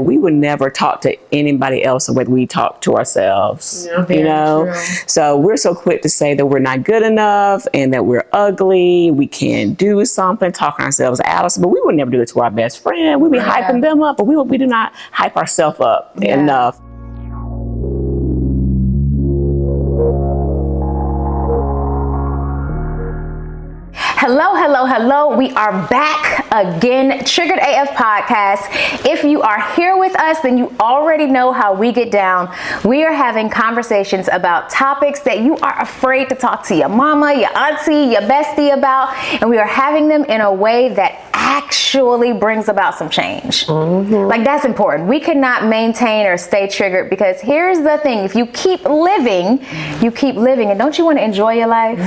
We would never talk to anybody else the way we talk to ourselves, you know? True. So we're so quick to say that we're not good enough and that we're ugly, we can't do something, talking ourselves out of it, but we would never do it to our best friend. We'd be hyping them up, but we do not hype ourselves up enough. Hello. We are back again, Triggered AF Podcast. If you are here with us, then you already know how we get down. We are having conversations about topics that you are afraid to talk to your mama, your auntie, your bestie about, and we are having them in a way that actually brings about some change. Like, that's important. We cannot maintain or stay triggered, because here's the thing: if you keep living, and don't you want to enjoy your life?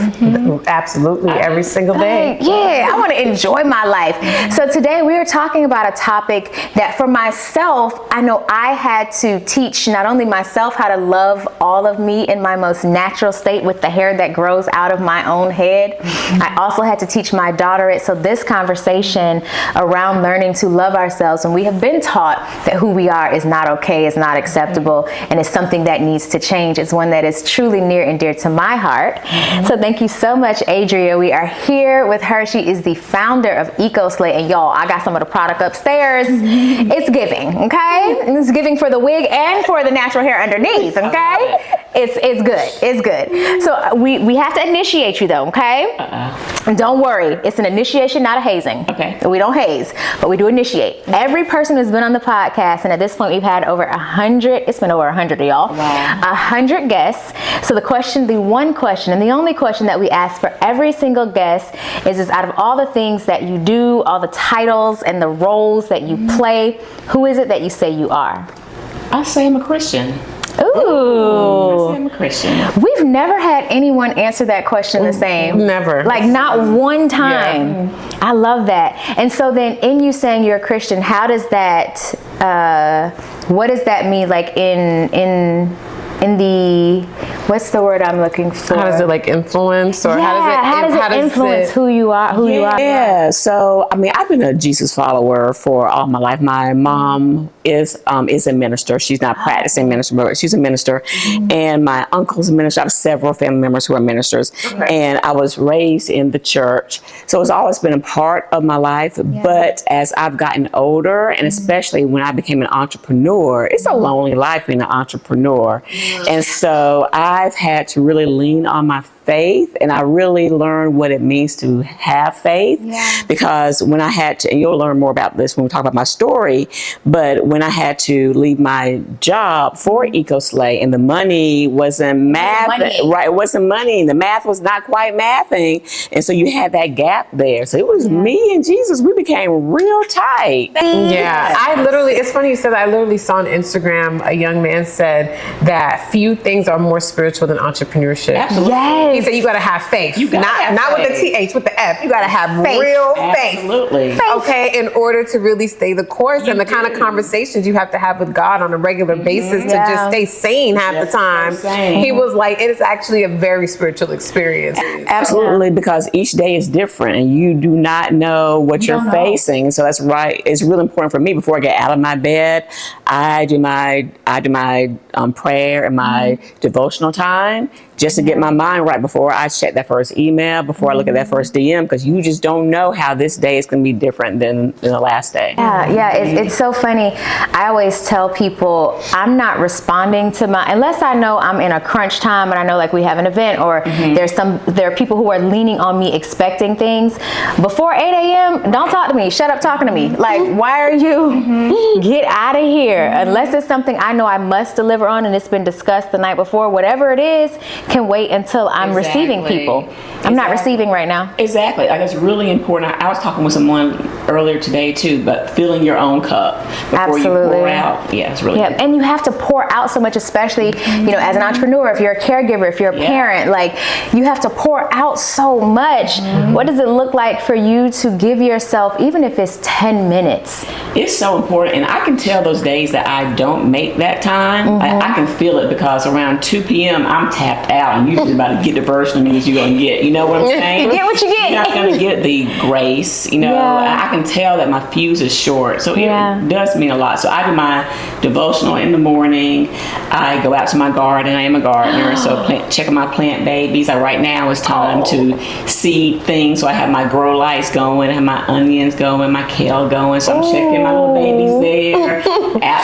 Absolutely, every single day. Yeah, I want to enjoy my life. So today we are talking about a topic that for myself, I know I had to teach not only myself how to love all of me in my most natural state with the hair that grows out of my own head. I also had to teach my daughter it. So this conversation around learning to love ourselves, when we have been taught that who we are is not okay, is not acceptable, and is something that needs to change, is one that is truly near and dear to my heart. So thank you so much, Adria. We are here with her. She is the founder of EcoSlay, and y'all, I got some of the product upstairs. It's giving, okay? It's giving for the wig and for the natural hair underneath, okay? It's good. So we have to initiate you though, okay? Don't worry, it's an initiation, not a hazing. Okay. We don't haze, but we do initiate. Every person who's been on the podcast, and at this point we've had over 100, it's been over 100 of y'all. Wow. 100 guests. So the one question and the only question that we ask for every single guest is out of all the things that you do, all the titles and the roles that you play, who is it that you say you are? I say I'm a Christian. Ooh. I say I'm a Christian. We've never had anyone answer that question the same. Never. Like, not one time. Yeah. I love that. And so then in you saying you're a Christian, how does that, what does that mean? Like in the, what's the word I'm looking for? How does it like influence, or how does it influence who you are? Yeah. So I mean, I've been a Jesus follower for all my life. My mom is a minister. She's not practicing minister, but she's a minister. And my uncle's a minister. I have several family members who are ministers. And I was raised in the church, so it's always been a part of my life. But as I've gotten older, and especially when I became an entrepreneur, it's a lonely life being an entrepreneur. And so I've had to really lean on my faith, and I really learned what it means to have faith. Because when I had to, and you'll learn more about this when we talk about my story, but when I had to leave my job for EcoSlay, and the money wasn't math, right? It wasn't money, and the math was not quite mathing, and so you had that gap there. So it was me and Jesus. We became real tight. Yeah, I literally, it's funny you said that. I literally saw on Instagram a young man said that few things are more spiritual than entrepreneurship. Absolutely. Yes. He said you gotta have faith. Not with the TH, with the F. You gotta have faith. real faith. Absolutely. Okay, in order to really stay the course, and the kind of conversations you have to have with God on a regular basis to just stay sane half the time. He was like, it is actually a very spiritual experience. Absolutely, because each day is different, and you do not know what you're facing. So that's right. It's really important for me, before I get out of my bed, I do my prayer and my devotional time, just to get my mind right before I check that first email, before I look at that first DM, because you just don't know how this day is going to be different than the last day. It's so funny. I always tell people I'm not responding to unless I know I'm in a crunch time, and I know like we have an event, or there are people who are leaning on me expecting things. Before 8 a.m., don't talk to me. Shut up talking to me. Like, why are you? Get out of here. Unless it's something I know I must deliver on, and it's been discussed the night before, whatever it is can wait until I'm receiving people. I'm not receiving right now. Exactly. Like, it's really important. I was talking with someone earlier today too, but filling your own cup before you pour out. Yeah, it's really good. And you have to pour out so much, especially, you know, as an entrepreneur, if you're a caregiver, if you're a parent, like, you have to pour out so much. What does it look like for you to give yourself, even if it's 10 minutes? It's so important. And I can tell those days that I don't make that time. I can feel it, because around 2 p.m. I'm tapped out. out, and you're about to get the version of me that you're going to get. You know what I'm saying? You get what you get. You're not going to get the grace. You know, Yeah. I can tell that my fuse is short. So it does mean a lot. So I do my devotional in the morning. I go out to my garden. I am a gardener. So checking my plant babies. Like right now it's time to seed things. So I have my grow lights going. I have my onions going, my kale going. So I'm checking my little babies there.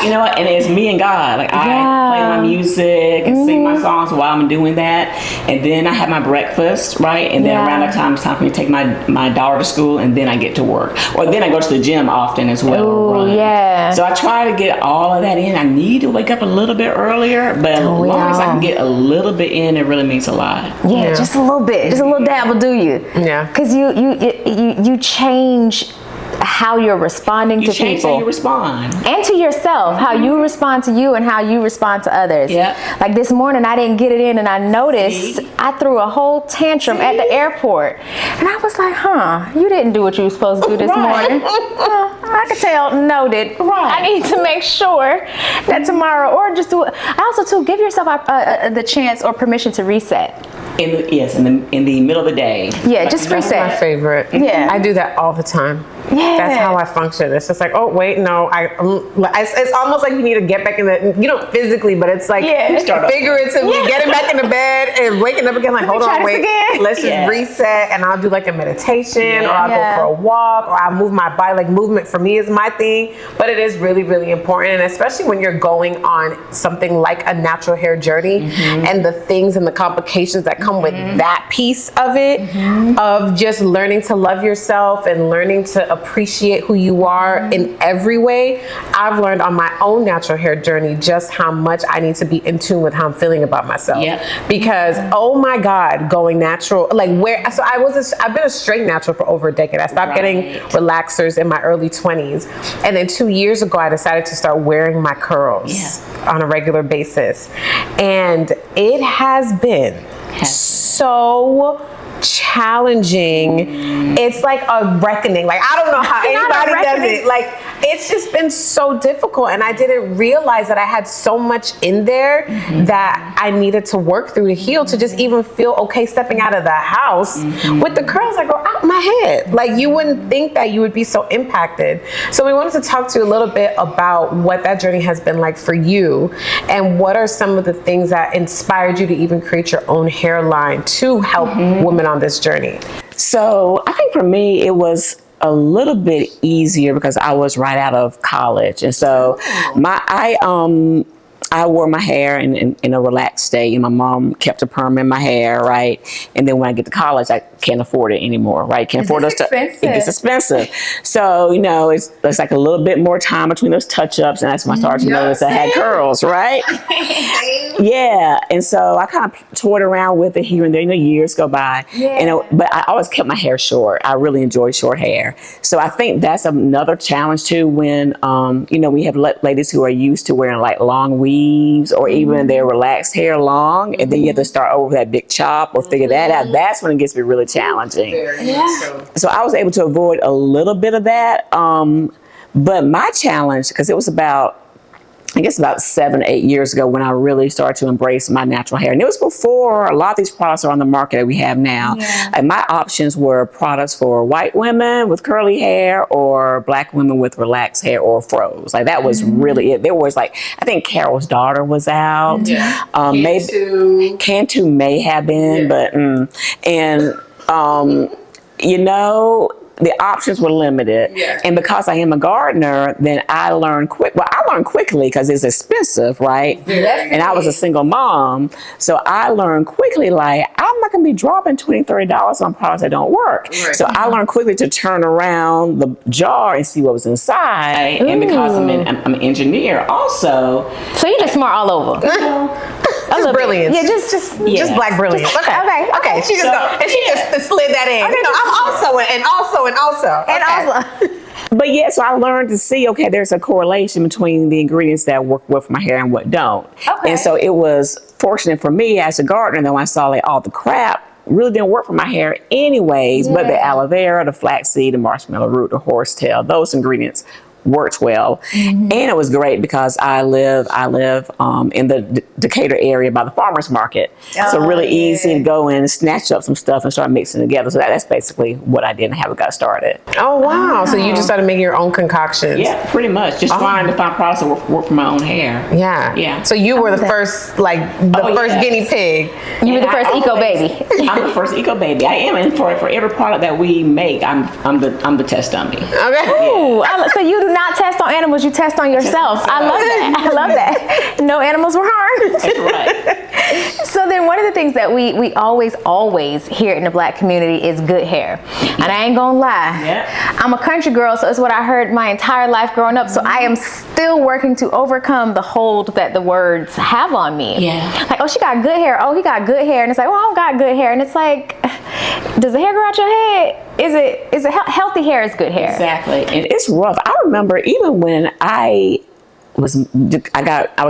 You know what? And it's me and God. Like I play my music and sing my songs while I'm doing that. And then I have my breakfast, right? And then around that time, it's time for me to take my daughter to school, and then I get to work. Or then I go to the gym often as well. Oh, yeah. So I try to get all of that in. I need to wake up a little bit earlier, but as long as I can get a little bit in, it really means a lot. Yeah, just a little bit. Just a little dab will do you. Yeah. Because you change how you're responding to change people. how you respond. And to yourself, how you respond to you and how you respond to others. Yeah. Like this morning, I didn't get it in, and I noticed I threw a whole tantrum at the airport. And I was like, you didn't do what you were supposed to do this morning. I could tell, noted. Right. I need to make sure that tomorrow, or just do it. I also, too, give yourself the chance or permission to reset. In the middle of the day. Yeah, Like, just That's reset. my favorite. Yeah. I do that all the time. Yeah. That's how I function. It's just like, oh wait, no, it's almost like you need to get back in the, you don't physically, but it's like figuratively getting back in the bed and waking up again. Like, hold on, wait, let's just reset. And I'll do like a meditation, or I'll go for a walk, or I'll move my body. Like movement for me is my thing, but it is really, really important, and especially when you're going on something like a natural hair journey, and the things and the complications that come with that piece of it, of just learning to love yourself and learning to appreciate who you are in every way. I've learned on my own natural hair journey just how much I need to be in tune with how I'm feeling about myself. Because oh my God, going natural, like I've been a straight natural for over a decade. I stopped getting relaxers in my early 20s, and then 2 years ago I decided to start wearing my curls on a regular basis, and it has been so challenging. It's like a reckoning. Like I don't know how anybody does it. Like it's just been so difficult, and I didn't realize that I had so much in there that I needed to work through to heal, to just even feel okay stepping out of the house with the curls that go out my head. Like you wouldn't think that you would be so impacted. So we wanted to talk to you a little bit about what that journey has been like for you, and what are some of the things that inspired you to even create your own hairline to help women on this journey. So I think for me, it was a little bit easier because I was right out of college. And so I wore my hair in a relaxed state, and my mom kept a perm in my hair, right? And then when I get to college, I can't afford it anymore, right? Can't afford those. It gets expensive. So, you know, it's like a little bit more time between those touch-ups, and that's when I started to notice I had curls, right? Yeah. And so I kind of toyed around with it here and there. You know, years go by. But I always kept my hair short. I really enjoy short hair. So I think that's another challenge too, when, you know, we have ladies who are used to wearing like long weaves, or even their relaxed hair long, and then you have to start over that big chop or figure that out. That's when it gets to be really challenging. So I was able to avoid a little bit of that. But my challenge, because it was about 7 or 8 years ago when I really started to embrace my natural hair. And it was before a lot of these products are on the market that we have now. And my options were products for white women with curly hair, or black women with relaxed hair or froze. Like that was really it. There was like, I think Carol's Daughter was out. Cantu may have been, but you know, the options were limited. And because I am a gardener, then I learned quickly because it's expensive, right? And I was a single mom. So I learned quickly, like, I'm not going to be dropping $20, $30 on products that don't work. So I learned quickly to turn around the jar and see what was inside. And because I'm an engineer also. So you're just smart all over. Just brilliance. Yeah, just black brilliance. Okay. She just slid that in. Okay, I'm also. But yeah, so I learned to see, okay, there's a correlation between the ingredients that work well for my hair and what don't. And so it was fortunate for me as a gardener, though I saw like all the crap really didn't work for my hair anyways, but the aloe vera, the flaxseed, the marshmallow root, the horsetail, those ingredients worked well. And it was great because I live in the Decatur area by the farmers market. So really easy to go in and snatch up some stuff and start mixing together. So that's basically what I did and how it got started. Oh, wow. So you just started making your own concoctions. Yeah, pretty much. Just trying to find products that work for my own hair. Yeah. So you were the first, like, first guinea pig. You were the first eco baby. I'm the first eco baby. I am, and for every product that we make, I'm the test dummy. Okay. Ooh, so you do not test on animals, you test on yourself. I love that. I love that. No animals were harmed. That's right. So then one of the things that we always hear in the Black community is good hair. And I ain't gonna lie. I'm a country girl, so it's what I heard my entire life growing up. So I am still working to overcome the hold that the words have on me. Like, oh, she got good hair. Oh, he got good hair. And it's like, well, I don't got good hair. And it's like, does the hair grow out your head? Is it healthy hair is good hair? Exactly. And it's rough. I remember even when I was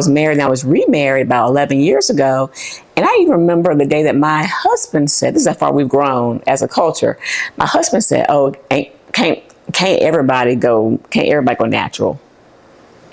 married and I was remarried about 11 years ago. And I even remember the day that my husband said, this is how far we've grown as a culture. My husband said, oh, can't everybody go natural?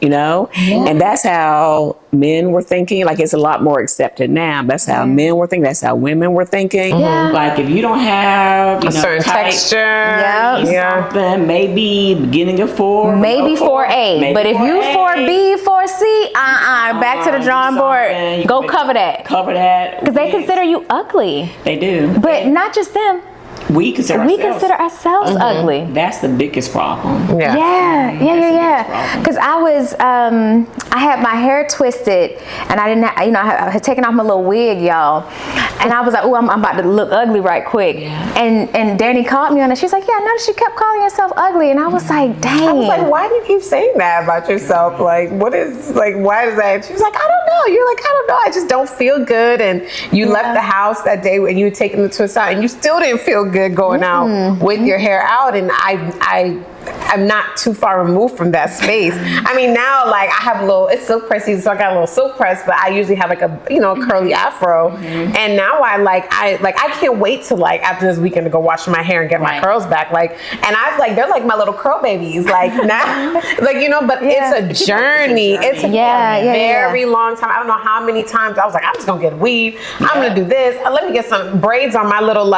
You know? And that's how men were thinking. Like, it's a lot more accepted now. That's how men were thinking. That's how women were thinking. Like, if you don't have a certain texture, something, maybe beginning of 4, maybe 4A. But if you 4B, 4C, back to the drawing board. Go cover that. Cover that. Because they consider you ugly. They do. But not just them. We consider ourselves ugly. That's the biggest problem. Yeah. Because I had my hair twisted, and I didn't, I had taken off my little wig, y'all, and I was like, oh, I'm about to look ugly right quick. And Dani called me on it. She's like, yeah, I noticed you kept calling yourself ugly, and I was like, dang. I was like, why do you keep saying that about yourself? Like, why is that? She was like, I don't know. You're like, I don't know. I just don't feel good. And you left the house that day when you had taken the twist out, and you still didn't feel good going out with your hair out. And I'm not too far removed from that space. I mean, now, like, I have it's silk press season, so I got a little silk press, but I usually have like a curly afro. And now I can't wait to, like, after this weekend to go wash my hair and get my curls back. Like, and they're like my little curl babies. Like, now, like, but it's a journey. It's a very long time. I don't know how many times I was like, I'm just gonna get weave. I'm gonna do this. Let me get some braids on my little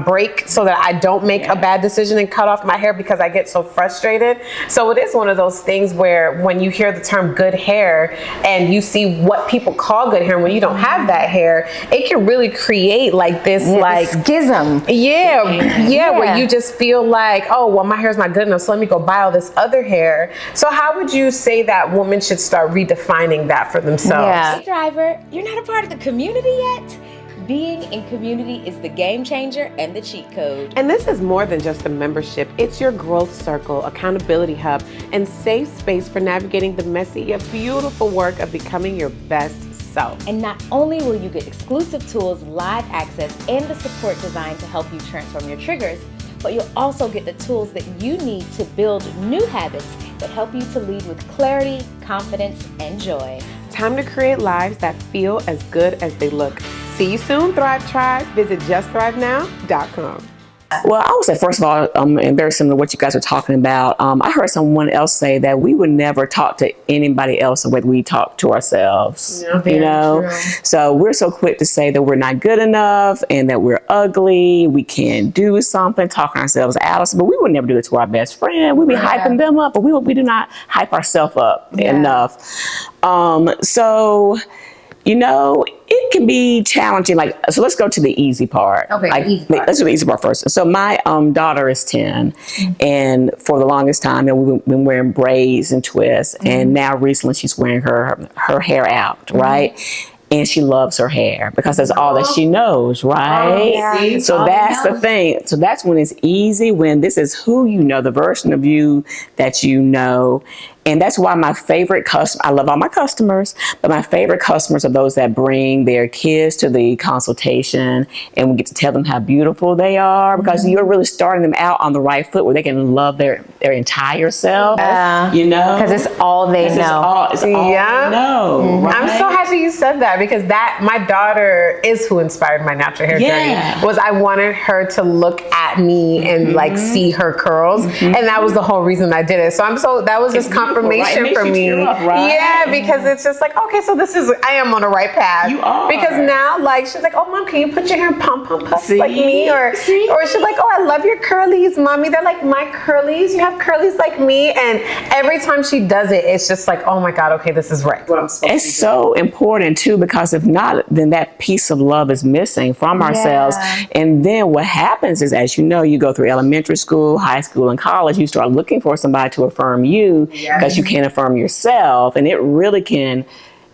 break so that I don't make a bad decision and cut off my hair because I get so frustrated. So it is one of those things where when you hear the term good hair and you see what people call good hair, when you don't have that hair, it can really create like this schism. Where you just feel like, oh, well, my hair's not good enough, so let me go buy all this other hair. So how would you say that women should start redefining that for themselves? Hey, driver, you're not a part of the community yet? Being in community is the game changer and the cheat code. And this is more than just a membership. It's your growth circle, accountability hub, and safe space for navigating the messy yet beautiful work of becoming your best self. And not only will you get exclusive tools, live access, and the support designed to help you transform your triggers, but you'll also get the tools that you need to build new habits that help you to lead with clarity, confidence, and joy. Time to create lives that feel as good as they look. See you soon, Thrive Tribe. Visit justThriveNow.com. Well, I would say, first of all, and very similar to what you guys are talking about, I heard someone else say that we would never talk to anybody else the way we talk to ourselves. True. So we're so quick to say that we're not good enough and that we're ugly, we can't do something, talking ourselves out of, but we would never do it to our best friend. We'd be hyping them up, but we do not hype ourselves up enough. It can be challenging. So let's go to the easy part. Okay, let's do the easy part first. So my daughter is 10, and for the longest time, we've been wearing braids and twists, and now recently she's wearing her hair out, right? And she loves her hair because that's all that she knows, right? So that's the thing. So that's when it's easy, when this is who you know, the version of you that you know. And that's why my favorite I love all my customers, but my favorite customers are those that bring their kids to the consultation and we get to tell them how beautiful they are, because you're really starting them out on the right foot where they can love their entire self. You know? Because it's all they know. It's all they know. Right? I'm so happy you said that, because my daughter is who inspired my natural hair journey. Was I wanted her to look at me and like see her curls, and that was the whole reason I did it. So that was just confirmation right? for me. Right? Yeah, because it's just like, okay, so I am on the right path. You are. Because now, like, she's like, oh, Mom, can you put your hair in pom-pom puffs like me? Or she's like, oh, I love your curlies, Mommy. They're like my curlies. You have curlies like me. And every time she does it, it's just like, oh my God, okay, this is right. What I'm supposed to do. It's so important too, because if not, then that piece of love is missing from ourselves. And then what happens is, as you know, you go through elementary school, high school, and college, you start looking for somebody to affirm you because you can't affirm yourself. And it really can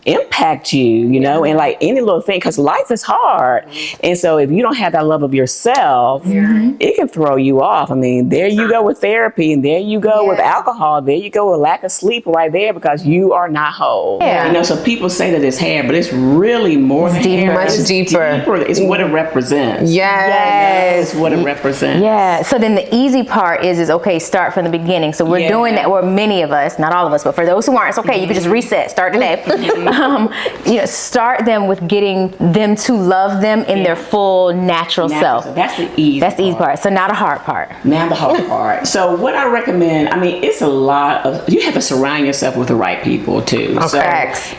impact you know, and like any little thing, because life is hard. And so if you don't have that love of yourself, it can throw you off. I mean, there you go with therapy, and there you go with alcohol, there you go with lack of sleep right there, because you are not whole. You know, so people say that it's hair, but it's really more than hair. Much deeper. It's what it represents. Yes. It's what it represents. Yeah. So then the easy part is okay, start from the beginning. So we're doing that, or many of us, not all of us, but for those who aren't, it's okay. You can just reset, start today. You know, start them with getting them to love them in their full natural self. That's the easy part. So now the hard part. Now the hard part. So what I recommend, I mean, it's a lot of, you have to surround yourself with the right people too. Okay. So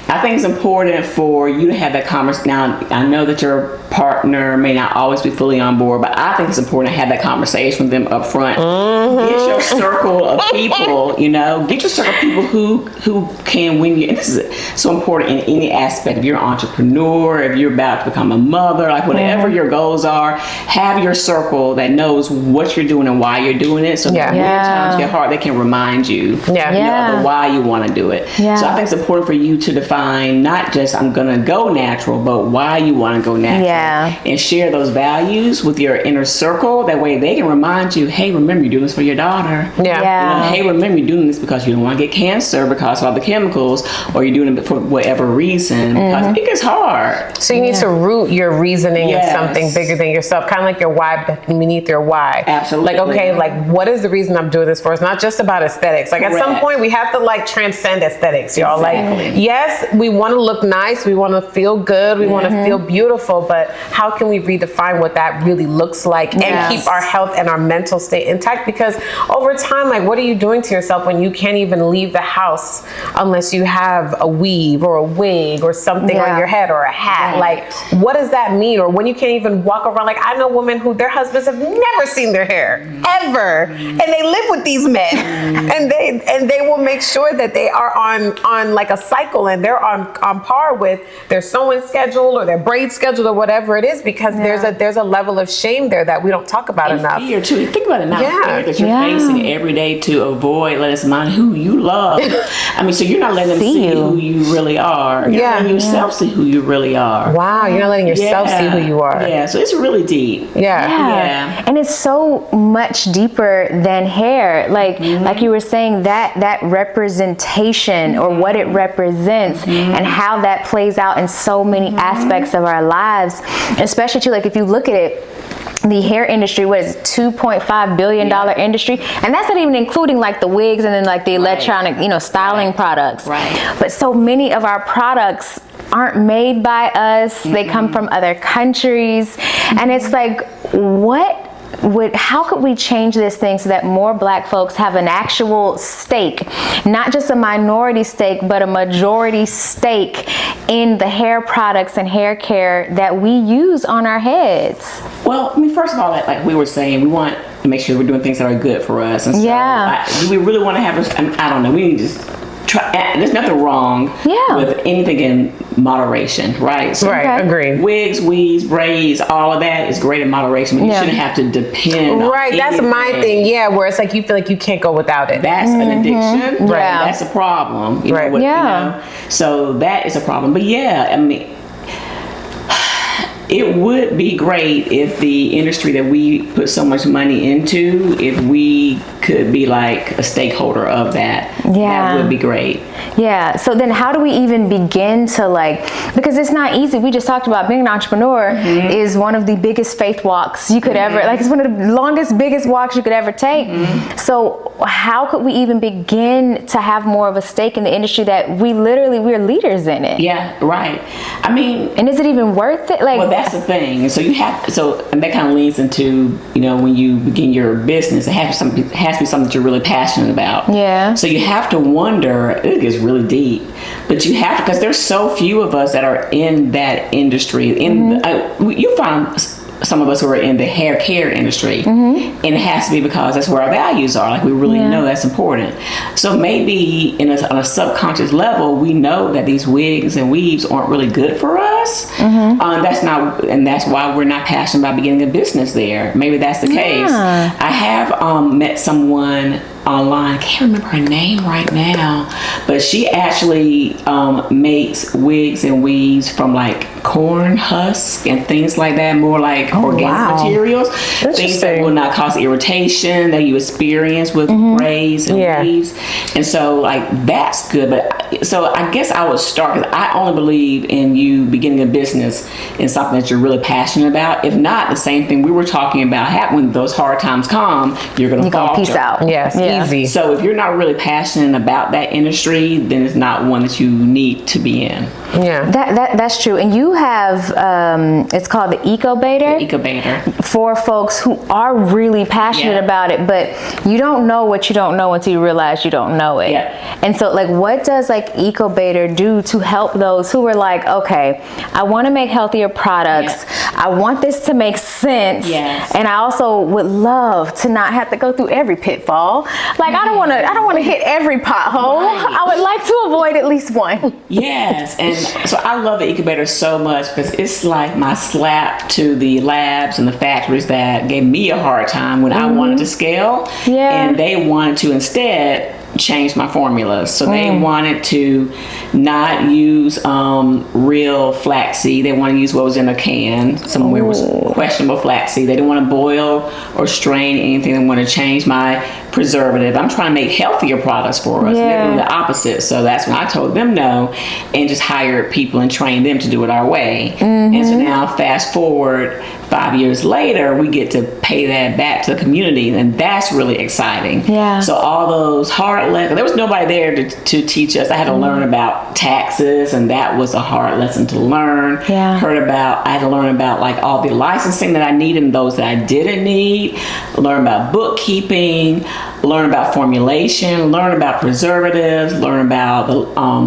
I think it's important for you to have that conversation. Now, I know that your partner may not always be fully on board, but I think it's important to have that conversation with them up front. Get your circle of people, you know, get your circle of people who can win you. And this is so important in any aspect. If you're an entrepreneur, if you're about to become a mother, like whatever your goals are, have your circle that knows what you're doing and why you're doing it. So that when times get hard, they can remind you, you know, the why you want to do it. So I think it's important for you to define not just I'm going to go natural, but why you want to go natural. And share those values with your inner circle. That way they can remind you, hey, remember you're doing this for your daughter. You know, hey, remember you're doing this because you don't want to get cancer because of all the chemicals, or you're doing it for whatever reason, because it gets hard. So you need to root your reasoning in something bigger than yourself, kind of like your why beneath your why. Absolutely. Like, okay, like what is the reason I'm doing this for? It's not just about aesthetics. Like at some point we have to like transcend aesthetics, y'all. Like, yes, we want to look nice, we want to feel good, we want to feel beautiful, but how can we redefine what that really looks like and keep our health and our mental state intact? Because over time, like, what are you doing to yourself when you can't even leave the house unless you have a weave or a wig or something on your head or a hat? Like, what does that mean? Or when you can't even walk around, like I know women who their husbands have never seen their hair ever, and they live with these men, and they will make sure that they are on like a cycle, and they're on par with their sewing schedule or their braid schedule or whatever it is, because there's a level of shame there that we don't talk about enough. Fear too. Think about the amount of fear that you're facing every day to avoid letting someone who you love. I mean, so you're not letting them see who you really are. You're letting yourself see who you really are. Wow, you're not letting yourself see who you are. Yeah, so it's really deep. And it's so much deeper than hair. Like like you were saying, that representation or what it represents and how that plays out in so many aspects of our lives, especially too, like if you look at it, the hair industry, what is it, $2.5 billion industry, and that's not even including like the wigs and then like the electronic, you know, styling products. But so many of our products aren't made by us. They come from other countries, and it's like, how could we change this thing so that more Black folks have an actual stake, not just a minority stake, but a majority stake in the hair products and hair care that we use on our heads? Well, I mean, first of all, like we were saying, we want to make sure we're doing things that are good for us. And so do we really want to have, I don't know, we need to just try. There's nothing wrong with anything in moderation, right? So agree. Wigs, weaves, braids, all of that is great in moderation, but you shouldn't have to depend on that's my thing, where it's like you feel like you can't go without it. That's an addiction, that's a problem. You know, you know? So that is a problem. But I mean, it would be great if the industry that we put so much money into, if we could be like a stakeholder of that. Yeah. That would be great. Yeah. So then how do we even begin to because it's not easy. We just talked about being an entrepreneur is one of the biggest faith walks you could ever, it's one of the longest, biggest walks you could ever take. So how could we even begin to have more of a stake in the industry that we're leaders in it? Yeah, right. I mean, and is it even worth it? Well, that's the thing. And and that kind of leads into, when you begin your business, it has to be something that you're really passionate about. Yeah. So you have to wonder, it gets really deep, but you have to, because there's so few of us that are in that industry. You find some of us who are in the hair care industry, and it has to be because that's where our values are. Like, we really know that's important. So maybe on a subconscious level, we know that these wigs and weaves aren't really good for us. That's why we're not passionate about beginning a business there. Maybe that's the case. I have met someone online. I can't remember her name right now, but she actually makes wigs and weaves from like corn husks and things like that, more like organic materials, things that will not cause irritation that you experience with braids and weaves. And so that's good. But so I guess I would start, because I only believe in you beginning a business in something that you're really passionate about. If not, the same thing we were talking about, when those hard times come, you're going to peace out. Yes. Easy. So if you're not really passionate about that industry, then it's not one that you need to be in. Yeah. That's true. And you have, it's called the EcoBaiter. The EcoBaiter. For folks who are really passionate about it, but you don't know what you don't know until you realize you don't know it. Yeah. And so what does EcoBaiter do to help those who are like, okay, I want to make healthier products. I want this to make sense. Yes. And I also would love to not have to go through every pitfall. I don't want to hit every pothole. Right. I would like to avoid at least one. Yes. And so I love the EcoBaiter so much, because it's like my slap to the labs and the factories that gave me a hard time when I wanted to scale. Yeah. And they wanted to instead change my formulas. So they wanted to not use real flaxseed. They want to use what was in a can. Somewhere was questionable flaxseed. They didn't want to boil or strain anything. They want to change my preservative. I'm trying to make healthier products for us. They're doing the opposite. So that's when I told them no, and just hired people and trained them to do it our way. And so now, fast forward 5 years later, we get to pay that back to the community, and that's really exciting. Yeah. So all those hard lessons, there was nobody there to teach us. I had to learn about taxes, and that was a hard lesson to learn. Yeah. I had to learn about all the licensing that I needed and those that I didn't need. Learn about bookkeeping. Learn about formulation. Learn about preservatives. Learn about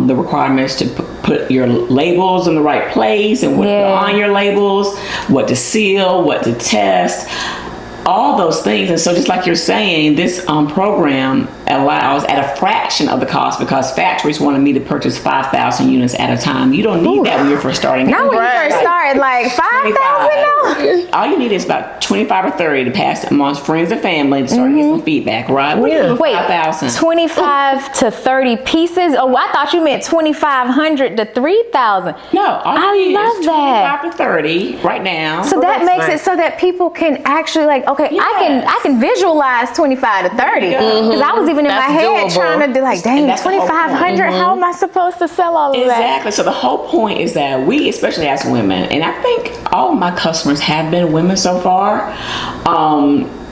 the requirements to put your labels in the right place and what to put on your labels, what to seal, what to test, all those things. And so, just like you're saying, this program allows at a fraction of the cost, because factories wanted me to purchase 5,000 units at a time. You don't need that when you're first starting. Not when you first started, 5,000. All you need is about 25 or 30 to pass it amongst friends and family to start getting some feedback, right? Wait, 5,000. 25 to 30 pieces? Oh, I thought you meant 2,500 to 3,000. No, all you need love is that. 25 to 30 right now. So that makes it so that people can actually I can visualize 25 to 30, because I was even in my head trying to be dang, 2,500. How am I supposed to sell all of that? Exactly. So the whole point is that we, especially as women, and I think all of my customers have been women so far,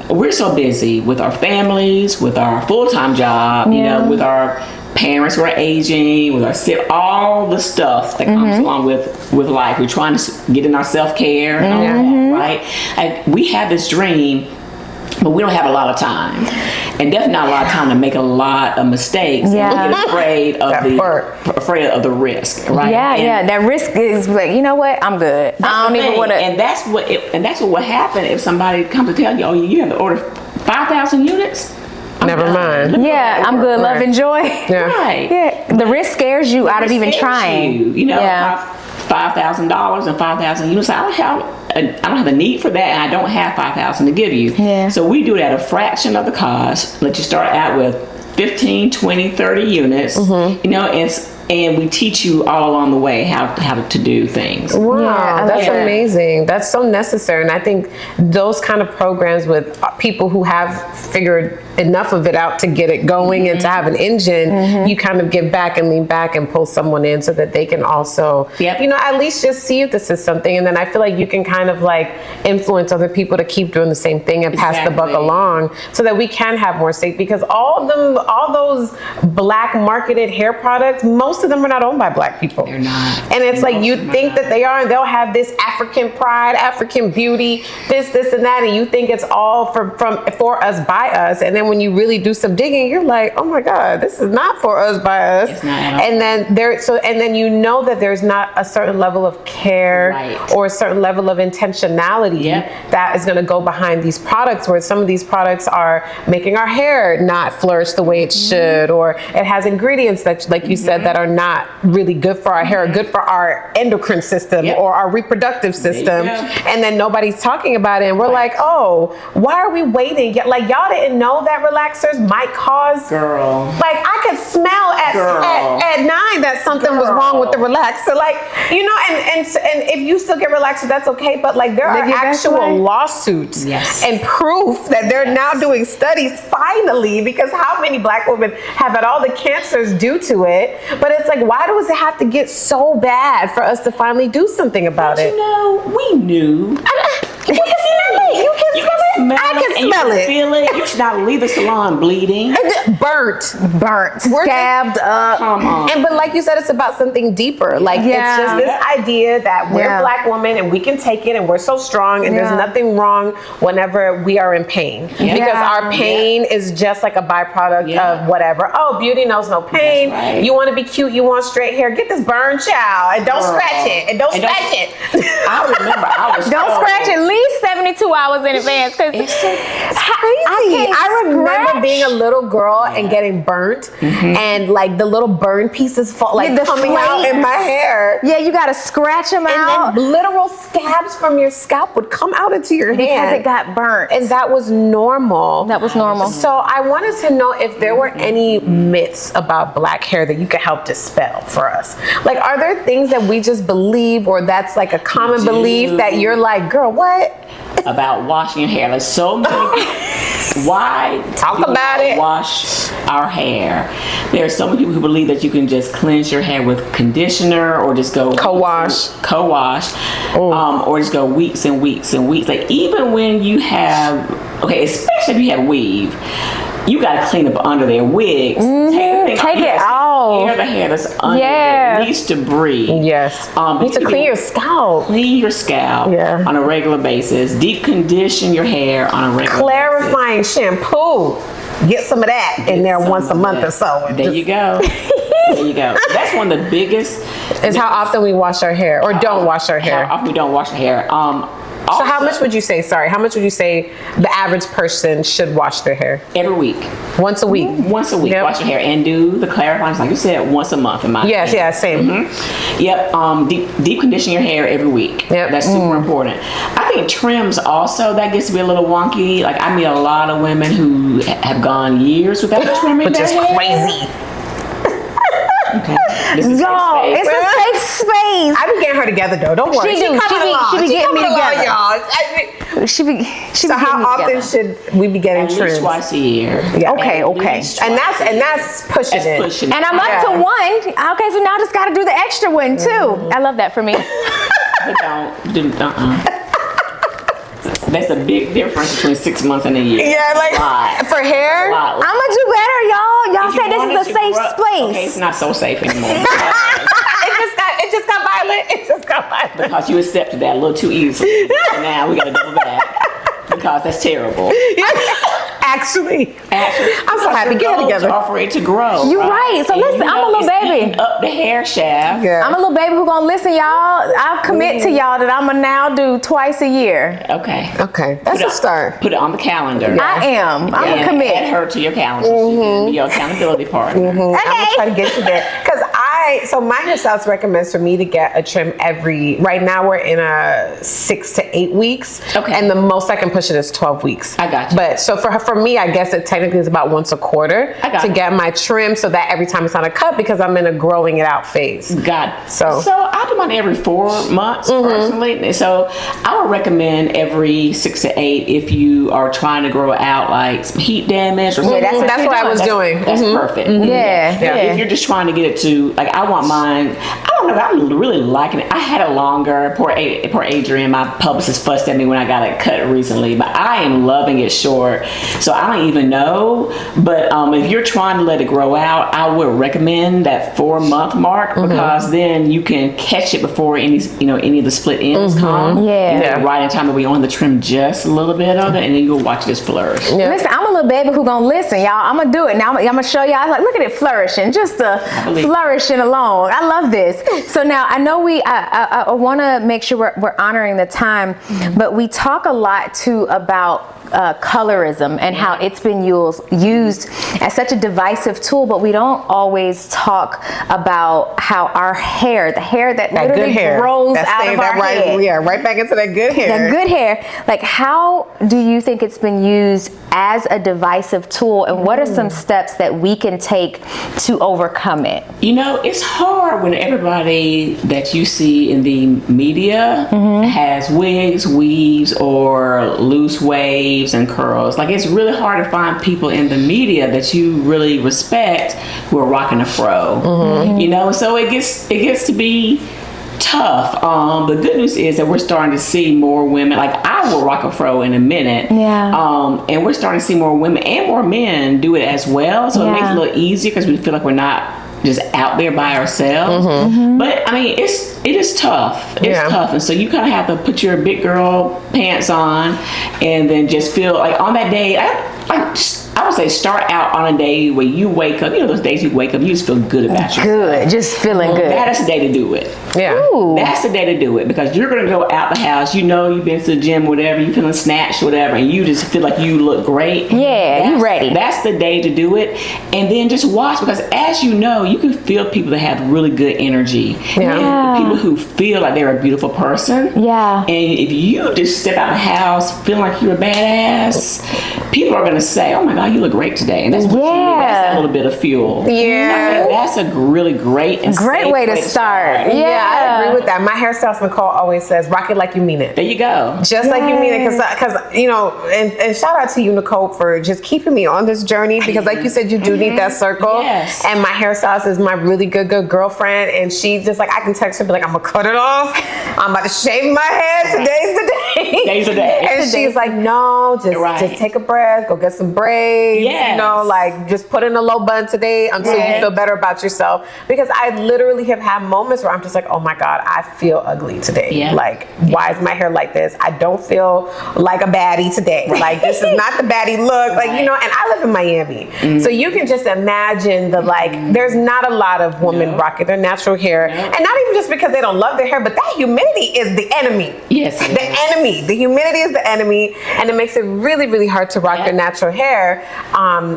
we're so busy with our families, with our full-time job, with our parents who are aging, with our all the stuff that comes along with life. We're trying to get in our self-care and all that, right? We have this dream, but we don't have a lot of time, and definitely not a lot of time to make a lot of mistakes. Yeah. And we get afraid of the risk, right? Yeah, that risk is you know what? I'm good. I don't even want to. And that's what would happen if somebody comes to tell you, oh, you have to order 5,000 units. Never mind. Yeah, I'm good. Love and joy. Yeah. Right. Yeah. The risk scares you out of even trying. $5,000 and 5,000 units. I don't have the need for that, and I don't have 5,000 to give you. Yeah. So we do it at a fraction of the cost. Let you start out with 15, 20, 30 units. and we teach you all along the way how to do things. Wow, that's amazing. That's so necessary. And I think those kind of programs with people who have figured enough of it out to get it going and to have an engine, you kind of give back and lean back and pull someone in so that they can also, you know, at least just see if this is something. And then I feel like you can kind of like influence other people to keep doing the same thing and pass the buck along so that we can have more safety, because all those black marketed hair products, most of them are not owned by black people. They're not. And it's like you think that they are, and they'll have this African pride, African beauty, this and that, and you think it's all for us, by us. And then when you really do some digging, you're like, oh my God, this is not for us, by us. It's not at all. And then you know that there's not a certain level of care or a certain level of intentionality that is going to go behind these products, where some of these products are making our hair not flourish the way it should, or it has ingredients that, like you said, that are not really good for our hair, or good for our endocrine system or our reproductive system. And then nobody's talking about it, and we're like, oh, why are we waiting? Like, y'all didn't know that relaxers might cause, like, I could smell at 9 that something was wrong with the relaxer. Like, you know, and if you still get relaxers, that's okay, but like there are actual lawsuits and proof that they're now doing studies finally, because how many black women have had all the cancers due to it? But it's like, why does it have to get so bad for us to finally do something about it? You know, we knew. You can smell it. You can smell it. I can smell it. Feel it. You should not leave the salon bleeding. Burnt, scabbed up. Come on. But like you said, it's about something deeper. Like it's just this idea that we're black women and we can take it and we're so strong and there's nothing wrong whenever we are in pain. Because our pain is just like a byproduct of whatever. Oh, beauty knows no pain. Right. You want to be cute, you want straight hair, get this burn, child, and don't scratch it. And don't scratch it. I remember don't scratch at least 72 hours in advance, because it's crazy. I remember being a little girl and getting burnt, and like the little burn pieces coming out in my hair. Yeah, you gotta scratch them out. And then literal scabs from your scalp would come out into your hand because it got burnt. And that was normal. That was normal. So I wanted to know if there were any myths about black hair that you could help dispel for us. Like, are there things that we just believe, or that's like a common belief that you're like, girl, what? About washing your hair. Like, so many. Why talk about it? Wash our hair. There are so many people who believe that you can just cleanse your hair with conditioner, or just go co-wash, or just go weeks and weeks and weeks. Like, even when you have, especially if you have weave, you gotta clean up under their wigs. Take it off. The hair that's under it needs to breathe. Yes. You need to clean your scalp. Clean your scalp on a regular basis. Deep condition your hair on a regular basis. Clarifying shampoo. Get some of that in there once a month or so. There you go. There you go. That's one of the biggest. Is how often we wash our hair, or don't wash our hair. How often we don't wash our hair. So how much would you say, how much would you say the average person should wash their hair? Every week. Once a week? Once a week, wash your hair, and do the clarifying, like you said, once a month in my opinion. Yeah, same. Yep, deep condition your hair every week. Yep. That's super important. I think trims also, that gets to be a little wonky. Like, I meet a lot of women who have gone years without trimming their hair. Which is crazy. Okay. Y'all, it's a safe space. I be getting her together though. Don't worry. She be getting me together, y'all. So how often should we be getting trimmed? At least twice a year. Yeah. Okay. And that's pushing it. And I'm up to one. Okay, so now I just got to do the extra one too. I love that for me. That's a big difference between 6 months and a year. Yeah, like for hair. I'm gonna do better, y'all. Y'all say this is a safe space. Okay, it's not so safe anymore. It just got violent. It just got violent. Because you accepted that a little too easily. And now we gotta double back. Because that's terrible. Actually, I'm so happy. Get it together. Are afraid to grow. You're right. So listen, I'm a little baby. Up the hair shaft. Yeah. I'm a little baby who gonna listen, y'all. I'll commit to y'all that I'm gonna now do twice a year. Okay. That's a start. Put it on the calendar. Yeah. I am. I'm gonna commit. Add her to your calendar. She can be your accountability partner. I'm gonna try to get you there, because So my hairstylist recommends for me to get a trim right now we're in a 6 to 8 weeks. Okay. And the most I can push it is 12 weeks. I got you. But so for me, I guess it technically is about once a quarter to get my trim, so that every time it's on a cut, because I'm in a growing it out phase. Got it. So I do mine every 4 months personally. So I would recommend every 6 to 8 if you are trying to grow out like some heat damage or something. That's what I was doing. That's perfect. If you're just trying to get it to, like, I want mine, I don't know, I'm really liking it. I had it longer. Poor Adrian, my publicist, fussed at me when I got it cut recently, but I am loving it short. So I don't even know. But if you're trying to let it grow out, I would recommend that 4-month mark, because then you can catch it before any of the split ends come. Right in time to be on the trim just a little bit of it, and then you'll watch this flourish. Listen, I'm a little baby who gonna listen, y'all. I'm gonna do it now. I'm gonna show y'all. I was like, look at it flourishing, just the flourishing alone. I love this. So now I know I want to make sure we're honoring the time, but we talk a lot too about colorism and how it's been used as such a divisive tool, but we don't always talk about how our hair, the hair that literally grows out of our head. Yeah, right back into that good hair. That good hair. Like, how do you think it's been used as a divisive tool, and what are some steps that we can take to overcome it? It's hard when everybody that you see in the media has wigs, weaves, or loose waves and curls. Like, it's really hard to find people in the media that you really respect who are rocking a fro. So it gets to be tough. The good news is that we're starting to see more women. Like, I will rock a fro in a minute. And we're starting to see more women and more men do it as well. So it makes it a little easier, because we feel like we're not just out there by ourselves. But I mean, it is tough. It's tough. And so you kind of have to put your big girl pants on, and then just feel like on that day, I would say start out on a day where you wake up. Those days you wake up, you just feel good about yourself. Good, just feeling good. That is the day to do it. Ooh. That's the day to do it, because you're going to go out the house. You've been to the gym, whatever, you feeling snatched, whatever, and you just feel like you look great. You ready. That's the day to do it. And then just watch, because as you can feel people that have really good energy. And people who feel like they're a beautiful person. And if you just step out of the house feeling like you're a badass, people are going to say, oh my God, you look great today. And that's what you need. That's a little bit of fuel. So I think that's a really great and great way to start. I agree with that. My hairstylist Nicole always says, rock it like you mean it. There you go. Just like you mean it. Because and shout out to you, Nicole, for just keeping me on this journey, because like you said, you do need that circle. And my hairstylist is my really good girlfriend, and she just, like, I can text her, be like, I'm gonna cut it off, I'm about to shave my head, today's the day. Today's the day. And she's like, no, just take a breath, go get some braids, like, just put in a low bun today until you feel better about yourself. Because I literally have had moments where I'm just like, oh my God, I feel ugly today. Like, why is my hair like this? I don't feel like a baddie today. Like, this is not the baddie look. Like, and I live in Miami. So you can just imagine there's not a lot of women rocking their natural hair. And not even just because they don't love their hair, but that humidity is the enemy. The enemy. The humidity is the enemy. And it makes it really, really hard to rock their natural hair.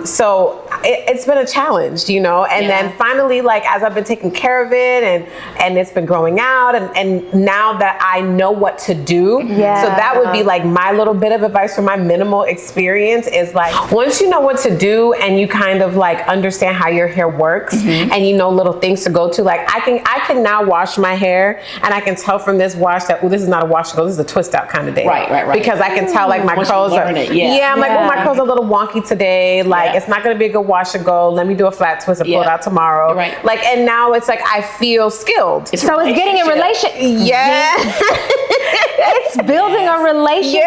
So it's been a challenge, and then finally, like, as I've been taking care of it, and it's been growing out, and now that I know what to do, so that would be like my little bit of advice from my minimal experience is, like, once you know what to do and you kind of like understand how your hair works, and little things to go to, like, I can now wash my hair, and I can tell from this wash that, this is not a wash and go, this is a twist out kind of day. Right. Because I can tell, like, my curls are, I'm like, oh, my curls are a little wonky today. Like, it's not going to be a good wash and go. Let me do a flat twist and pull it out tomorrow. Like, and now it's like, I feel skilled. It's getting a relationship. It's building a relationship.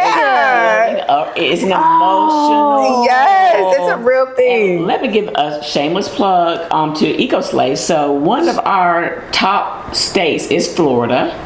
It's an emotional. It's a real thing. And let me give a shameless plug to EcoSlay. So one of our top states is Florida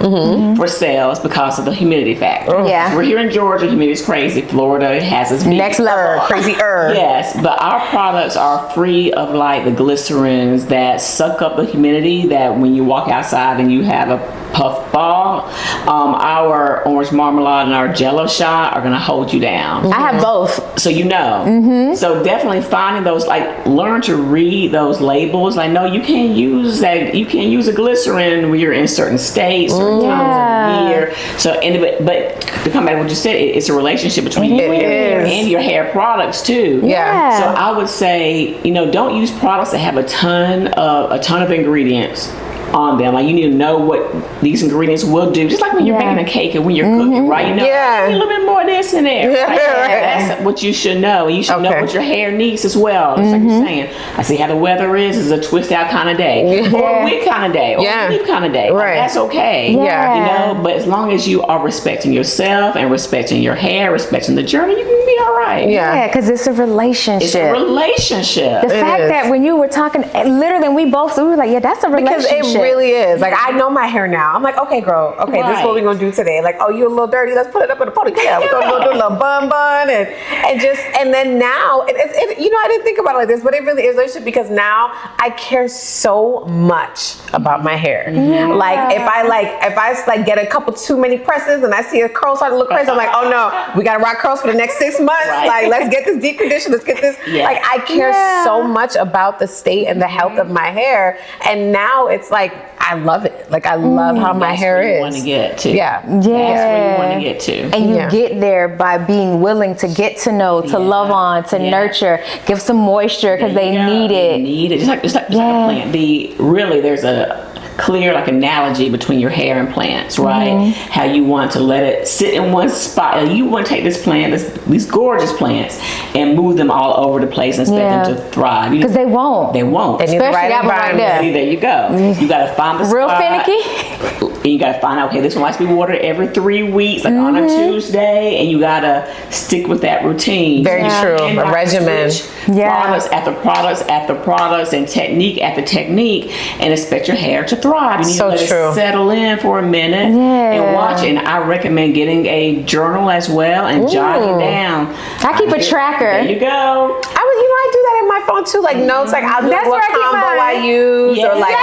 for sales because of the humidity factor. We're here in Georgia, humidity is crazy. Florida has its next level, crazy. Yes, but our products are free of, like, the glycerins that suck up the humidity, that when you walk outside and you have a puff ball. Our orange marmalade and our Jello shot are gonna hold you down. I have both. So you know. So definitely finding those, like, learn to read those labels. Like, no, you can't use that. You can't use a glycerin when you're in certain states, certain times of the year. So, but to come back to what you said, it's a relationship between you and your hair products too. Yeah. So I would say, don't use products that have a ton of ingredients on them. Like, you need to know what these ingredients will do. Just like when you're making a cake and when you're cooking, right? You a little bit more of this in there. Right? That's what you should know. And you should know what your hair needs as well. Just like you're saying. I see how the weather is. It's a twist out kind of day. Or a wig kind of day. Or a weave kind of day. Right. That's okay. But as long as you are respecting yourself and respecting your hair, respecting the journey, you can be all right. Yeah, because it's a relationship. It's a relationship. The fact that when you were talking, literally, we were like, that's a relationship. Because it really is. Like, I know my hair now. I'm like, okay, girl, this is what we're gonna do today. Like, oh, you a little dirty, let's put it up in a ponytail. We're gonna do a little bun and then now it I didn't think about it like this, but it really is a relationship because now I care so much about my hair. Like, if I get a couple too many presses and I see a curl starting to look crazy, I'm like, oh no, we gotta rock curls for the next 6 months. Like, let's get this deep condition, let's get this. Like, I care so much about the state and the health of my hair, and now it's like, I love it. Like, I love how my hair is. That's where you want to get to. That's where you want to get to. And you get there by being willing to get to know, to love on, to nurture, give some moisture because they need it. They need it. Just like a plant. There's a clear analogy between your hair and plants, right? How you want to let it sit in one spot. You want to take this plant, these gorgeous plants, and move them all over the place and expect them to thrive. Because they won't. They won't. Especially that one right there. See, there you go. You got to find the spot. Real finicky. And you got to find out, okay, this one likes to be watered every 3 weeks, like on a Tuesday, and you got to stick with that routine. Very true. A regimen. Products after products after products and technique after technique, and expect your hair to thrive. You need to let it settle in for a minute and watch it. And I recommend getting a journal as well and jotting down. I keep a tracker. There you go. I do that in my phone too, like notes, like I'll look what combo I use, or like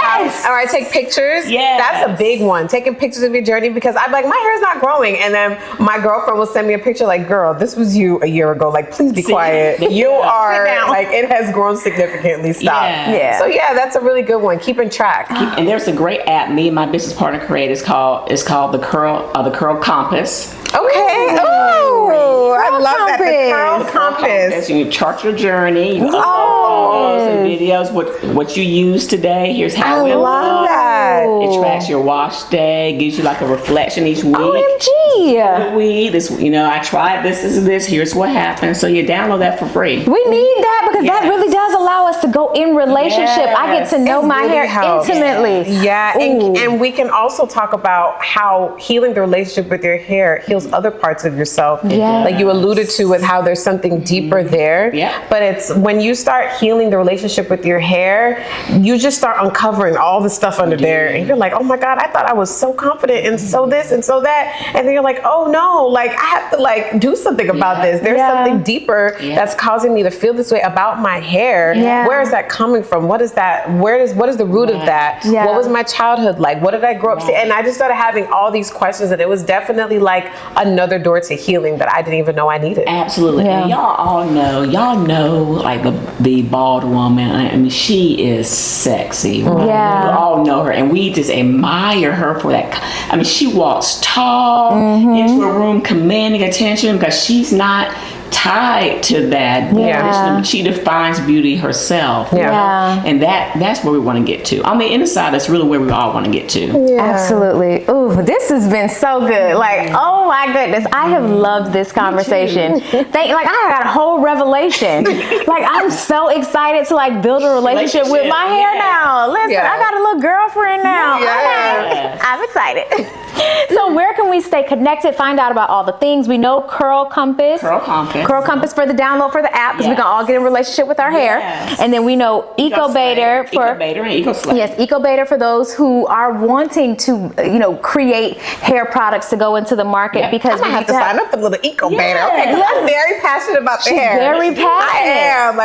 or I take pictures. That's a big one. Taking pictures of your journey, because I'm like, my hair's not growing, and then my girlfriend will send me a picture like, girl, this was you a year ago. Like, please be quiet. You are like, it has grown significantly. Stop. So that's a really good one. Keeping track. And there's a great app me and my business partner created. It's called the Curl Compass. Okay. Oh, I love that. The Curl Compass. You chart your journey. You photos and videos. What you use today. Here's how it looks. That. It tracks your wash day. Gives you like a reflection each week. OMG. This, I tried this. Here's what happened. So you download that for free. We need that because that really does allow us to go in relationship. I get to know my hair intimately. And we can also talk about how healing the relationship with your hair heals other parts of yourself. Like you alluded to, with how there's something deeper there. But it's when you start healing the relationship with your hair, you just start uncovering all the stuff under there, and you're like, oh my God, I thought I was so confident and so this and so that, and then you're like, oh no, like I have to do something about this. There's something deeper that's causing me to feel this way about my hair. Where is that coming from? What is that? What is the root of that? What was my childhood like? What did I grow up seeing? And I just started having all these questions, and it was definitely like another door to healing that I didn't even know I needed. Absolutely. And y'all know like the bald woman. I mean, she is sexy. Right? We all know her, and we just admire her for that. I mean, she walks tall into a room, commanding attention, because she's not tied to that. She defines beauty herself. And that's where we want to get to. On the inner side, that's really where we all want to get to. Absolutely. Ooh, this has been so good. Like, oh my goodness, I have loved this conversation. I got a whole revelation. Like, I'm so excited to build a relationship with my hair now. Listen, I got a little girlfriend now. I'm excited. So where can we stay connected, find out about all the things? We know Curl Compass for the download for the app, because we can all get in a relationship with our hair. And then we know EcoBeta and EcoSlay. Yes, EcoBeta for those who are wanting to, create hair products to go into the market, because I have to sign up for the little EcoBeta. Okay, I'm very passionate about the hair. Very passionate. I am.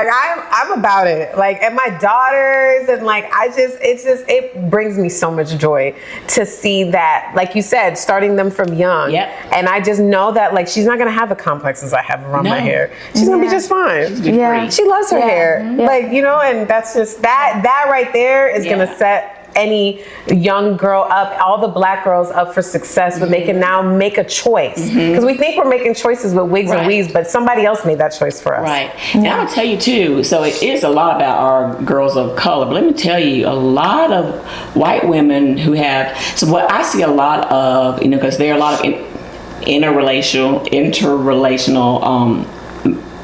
I'm about it. And my daughters, and it brings me so much joy to see see that, like you said, starting them from young. Yep. And I just know that like she's not gonna have the complexes I have around my hair. She's gonna be just fine. She loves her hair. Like, you know, and that's just that right there is gonna set any young girl up, all the black girls up for success when they can now make a choice. Because we think we're making choices with wigs and weaves, but somebody else made that choice for us. Right. And I'm gonna tell you too, so it is a lot about our girls of color, but let me tell you, a lot of white women who have, so what I see a lot of, you know, because there are a lot of interrelational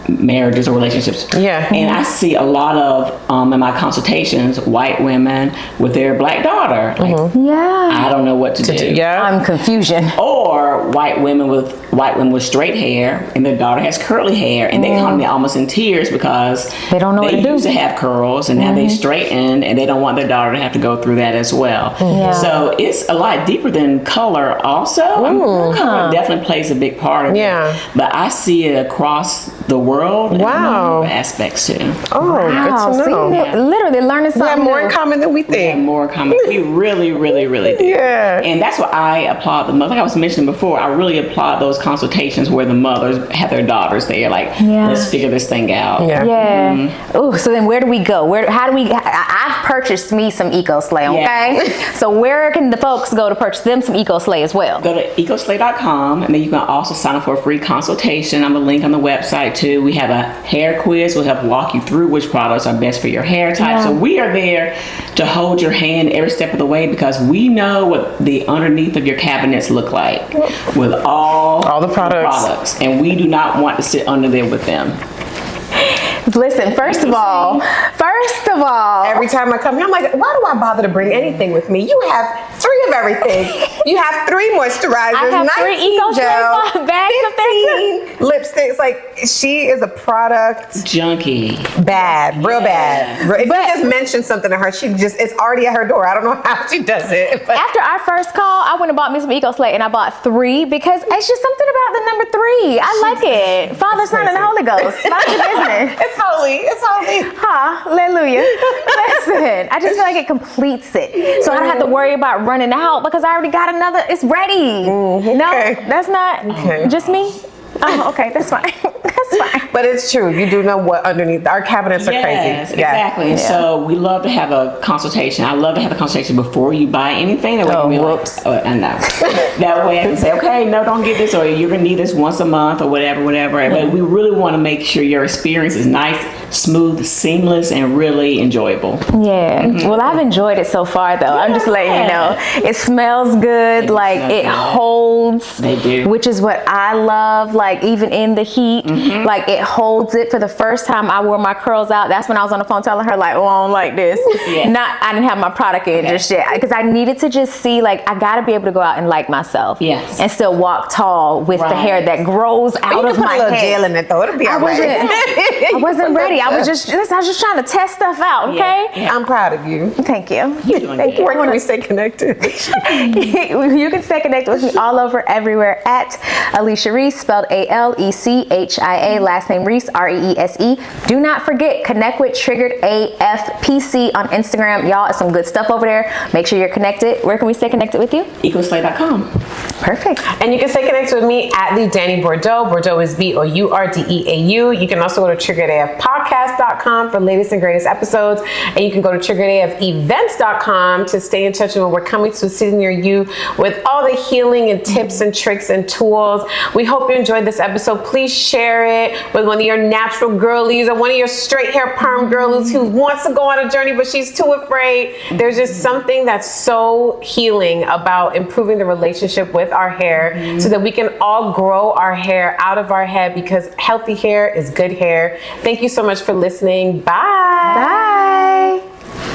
marriages or relationships. And I see a lot of in my consultations, white women with their black daughter. Like, I don't know what to do. I'm confusion. Or white women with straight hair and their daughter has curly hair, and they come to me almost in tears because they don't know what to do. They used to have curls and now they straightened, and they don't want their daughter to have to go through that as well. So it's a lot deeper than color also. Color definitely plays a big part of it. But I see it across the world. Aspects too. Good to know. See, literally learning something. We have more in common than we think. More in common. We really, really, really do. And that's what I applaud the mother. Like I was mentioning before, I really applaud those consultations where the mothers have their daughters there. Like, let's figure this thing out. Ooh, so then where do we go? I've purchased me some EcoSlay, okay? So where can the folks go to purchase them some EcoSlay as well? Go to EcoSlay.com, and then you can also sign up for a free consultation. I'm a link on the website too. We have a hair quiz. We'll help walk you through which products are best for your hair type. So we are there to hold your hand every step of the way, because we know what the underneath of your cabinets look like with all the products, and we do not want to sit under there with them. Listen, first of all, every time I come here, I'm like, why do I bother to bring anything with me? You have 3 of everything. You have 3 moisturizers, I have 3 EcoSlay bags of 15 lipsticks. Like, she is a product junkie. Bad, real bad. If you just mention something to her, it's already at her door. I don't know how she does it. But after our first call, I went and bought me some EcoSlay, and I bought 3 because it's just something about the number 3. I like it. Father, Son, and the Holy Ghost. Mind your business. It's holy. Hallelujah. Listen, I just feel like it completes it. So I don't have to worry about running out because I already got another. It's ready. No, that's not just me. Oh, okay, that's fine. That's fine. But it's true. You do know what underneath. Our cabinets are crazy. Exactly. And so we love to have a consultation. I love to have a consultation before you buy anything. That way I know. That way I can say, okay, no, don't get this, or you're going to need this once a month or whatever. But we really want to make sure your experience is nice, smooth, seamless, and really enjoyable. Well, I've enjoyed it so far, though. I'm just letting you know. It smells good. Like, it holds. They do. Which is what I love. Like, even in the heat, like, it holds it. For the first time I wore my curls out, that's when I was on the phone telling her, like, oh, I don't like this. I didn't have my product in just yet, because I needed to just see, like, I gotta be able to go out and like myself, and still walk tall with the hair that grows out of my head. Gel in it, though. It'll be all right. I wasn't ready. I was just trying to test stuff out. Okay. I'm proud of you. Thank you. Thank you. Where can we stay connected? You can stay connected with me all over, everywhere at Alechia Reese, spelled Alechia, last name Reese, Reese. Do not forget, connect with Triggered AFPC on Instagram. Y'all, it's some good stuff over there. Make sure you're connected. Where can we stay connected with you? EcoSlay.com. Perfect. And you can stay connected with me at the Dani Bordeaux. Bordeaux is BOURDEAU. You can also go to triggeredafpodcast.com for latest and greatest episodes. And you can go to triggeredafevents.com to stay in touch with when we're coming to a city near you with all the healing and tips and tricks and tools. We hope you enjoyed this episode. Please share it with one of your natural girlies or one of your straight hair perm girlies who wants to go on a journey but she's too afraid. There's just something that's so healing about improving the relationship with our hair so that we can all grow our hair out of our head, because healthy hair is good hair. Thank you so much for listening. Bye.